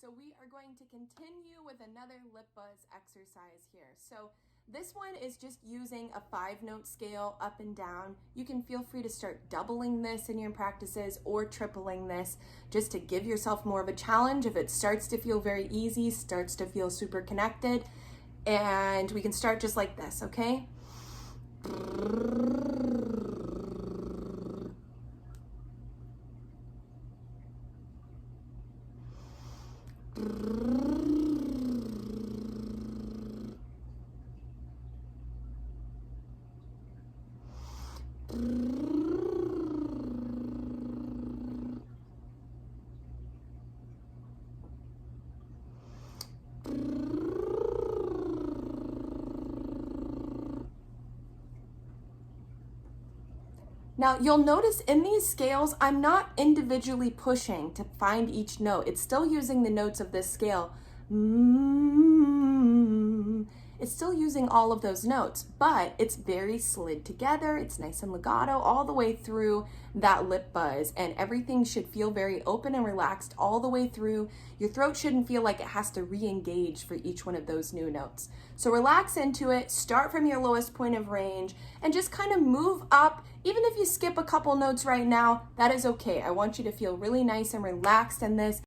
So we are going to continue with another lip buzz exercise here. So this one is just using a 5-note scale up and down. You can feel free to start doubling this in your practices or tripling this just to give yourself more of a challenge. If it starts to feel very easy, starts to feel super connected, and we can start just like this, okay? Now you'll notice in these scales, I'm not individually pushing to find each note. It's still using the notes of this scale. It's still using all of those notes, but it's very slid together. It's nice and legato all the way through that lip buzz, and everything should feel very open and relaxed all the way through. Your throat shouldn't feel like it has to re-engage for each one of those new notes. So relax into it, start from your lowest point of range, and just kind of move up. Even if you skip a couple notes right now, that is okay. I want you to feel really nice and relaxed in this.